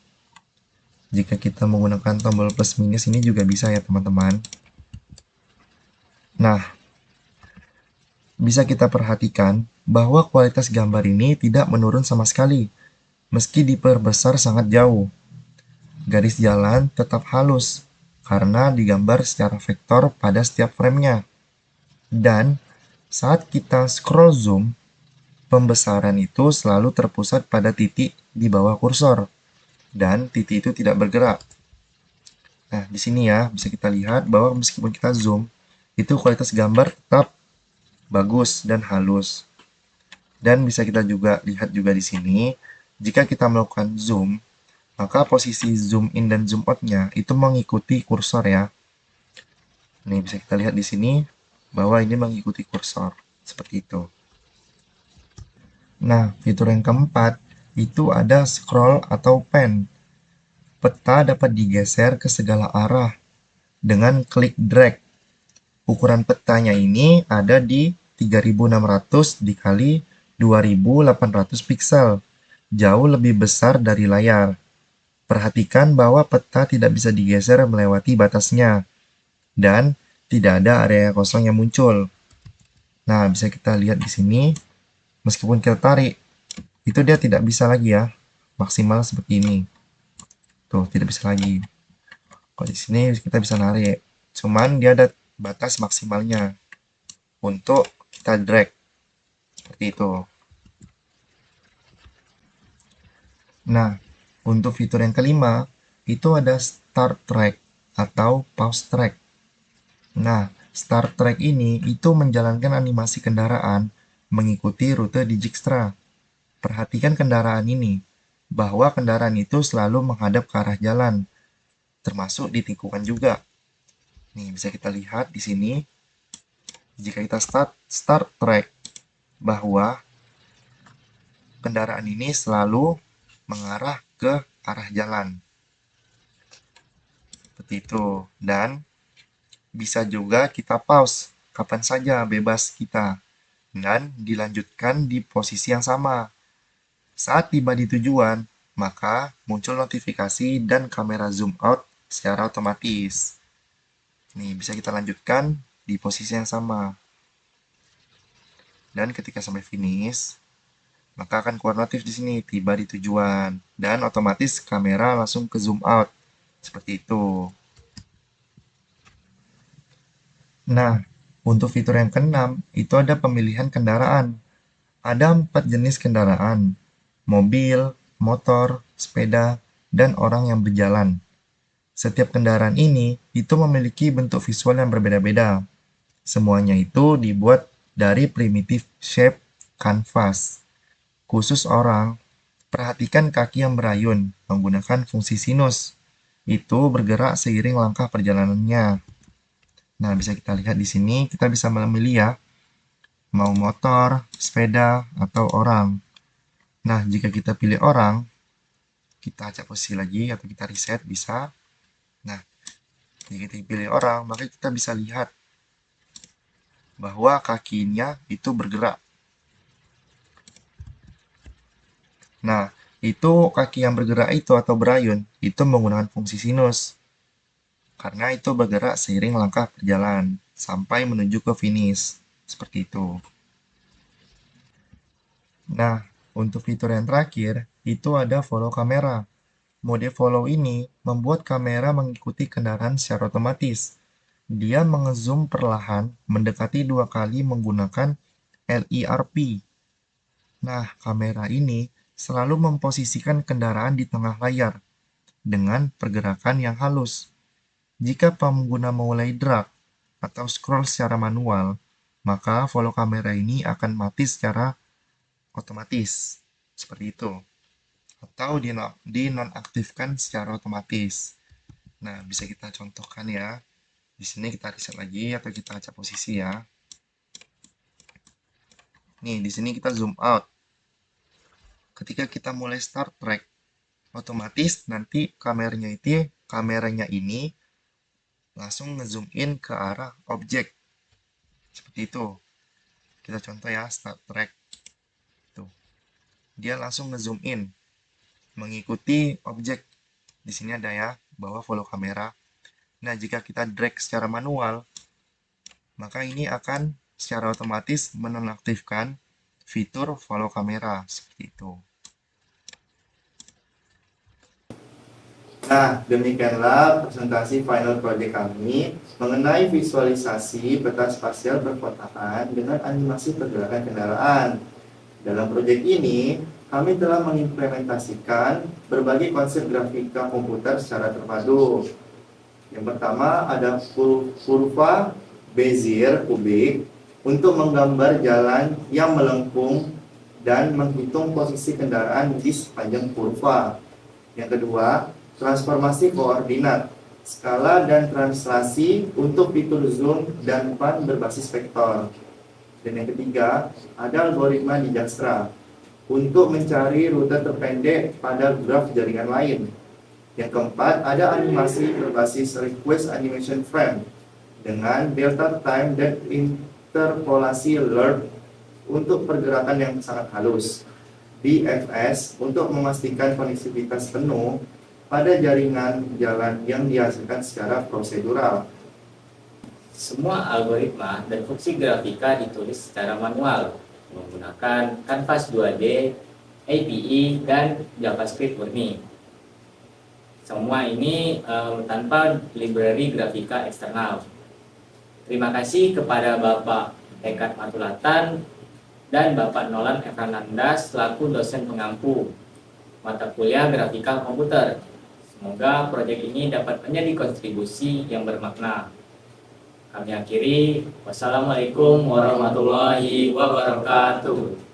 Jika kita menggunakan tombol plus minus ini juga bisa ya teman-teman. Nah, bisa kita perhatikan bahwa kualitas gambar ini tidak menurun sama sekali, meski diperbesar sangat jauh. Garis jalan tetap halus, karena digambar secara vektor pada setiap framenya. Dan saat kita scroll zoom, pembesaran itu selalu terpusat pada titik di bawah kursor, dan titik itu tidak bergerak. Nah, di sini ya, bisa kita lihat bahwa meskipun kita zoom, itu kualitas gambar tetap bagus dan halus. Dan bisa kita juga lihat juga di sini, jika kita melakukan zoom, maka posisi zoom in dan zoom out-nya itu mengikuti kursor ya. Nih, bisa kita lihat di sini bahwa ini mengikuti kursor, seperti itu. Nah, fitur yang keempat itu ada scroll atau pan. Peta dapat digeser ke segala arah dengan klik drag. Ukuran petanya ini ada di 3600 dikali 2800 pixel, jauh lebih besar dari layar. Perhatikan bahwa peta tidak bisa digeser melewati batasnya, dan tidak ada area kosong yang muncul. Nah, bisa kita lihat di sini, meskipun kita tarik, itu dia tidak bisa lagi ya, maksimal seperti ini. Tuh, tidak bisa lagi. Kalau di sini kita bisa narik, cuman dia ada batas maksimalnya untuk kita drag. Seperti itu. Nah, untuk fitur yang kelima, itu ada start track atau pause track. Nah, start track ini itu menjalankan animasi kendaraan mengikuti rute di Dijkstra. Perhatikan kendaraan ini, bahwa kendaraan itu selalu menghadap ke arah jalan, termasuk di tikungan juga. Nih, bisa kita lihat di sini, jika kita start track, bahwa kendaraan ini selalu mengarah ke arah jalan. Seperti itu. Dan bisa juga kita pause kapan saja bebas kita. Dan dilanjutkan di posisi yang sama. Saat tiba di tujuan, maka muncul notifikasi dan kamera zoom out secara otomatis. Nih, bisa kita lanjutkan di posisi yang sama. Dan ketika sampai finish, maka akan keluar notif di sini, tiba di tujuan. Dan otomatis kamera langsung ke zoom out. Seperti itu. Nah, untuk fitur yang keenam, itu ada pemilihan kendaraan. Ada 4 jenis kendaraan: mobil, motor, sepeda, dan orang yang berjalan. Setiap kendaraan ini itu memiliki bentuk visual yang berbeda-beda. Semuanya itu dibuat dari primitive shape canvas. Khusus orang, perhatikan kaki yang berayun menggunakan fungsi sinus. Itu bergerak seiring langkah perjalanannya. Nah, bisa kita lihat di sini, kita bisa memilih ya, mau motor, sepeda, atau orang. Nah, jika kita pilih orang, kita acak posisi lagi atau kita reset bisa. Nah, jika kita pilih orang, maka kita bisa lihat bahwa kakinya itu bergerak. Nah, itu kaki yang bergerak itu atau berayun, itu menggunakan fungsi sinus. Karena itu bergerak seiring langkah perjalanan sampai menuju ke finish. Seperti itu. Nah, untuk fitur yang terakhir, itu ada follow kamera. Mode follow ini membuat kamera mengikuti kendaraan secara otomatis. Dia mengezoom perlahan mendekati 2 kali menggunakan LERP. Nah, kamera ini selalu memposisikan kendaraan di tengah layar dengan pergerakan yang halus. Jika pengguna mulai drag atau scroll secara manual, maka follow kamera ini akan mati secara otomatis. Seperti itu. Atau dinonaktifkan secara otomatis. Nah, bisa kita contohkan ya. Di sini kita reset lagi atau kita acak posisi ya. Nih, di sini kita zoom out. Ketika kita mulai start track, otomatis nanti kameranya ini langsung ngezoom in ke arah objek. Seperti itu. Kita contoh ya, start track. Tuh. Dia langsung ngezoom in mengikuti objek. Di sini ada ya, bawah follow kamera. Nah, jika kita drag secara manual, maka ini akan secara otomatis menonaktifkan fitur follow kamera. Seperti itu. Nah, demikianlah presentasi final project kami mengenai visualisasi peta spasial perkotaan dengan animasi pergerakan kendaraan. Dalam proyek ini, kami telah mengimplementasikan berbagai konsep grafika komputer secara terpadu. Yang pertama ada kurva Bezier kubik untuk menggambar jalan yang melengkung dan menghitung posisi kendaraan di sepanjang kurva. Yang kedua, transformasi koordinat, skala dan translasi untuk fitur zoom dan pan berbasis vektor. Dan yang ketiga, ada algoritma Dijkstra untuk mencari rute terpendek pada graf jaringan lain. Yang keempat, ada animasi berbasis request animation frame dengan delta time dan interpolasi lerp untuk pergerakan yang sangat halus. BFS untuk memastikan koneksivitas penuh pada jaringan jalan yang dihasilkan secara prosedural. Semua algoritma dan fungsi grafika ditulis secara manual menggunakan Canvas 2D, API, dan JavaScript murni. Semua ini tanpa library grafika eksternal. Terima kasih kepada Bapak Ekat Matulatan dan Bapak Nolan Fernandas selaku dosen pengampu mata kuliah grafika komputer. Semoga proyek ini dapat menjadi kontribusi yang bermakna. Kami akhiri, wassalamualaikum warahmatullahi wabarakatuh.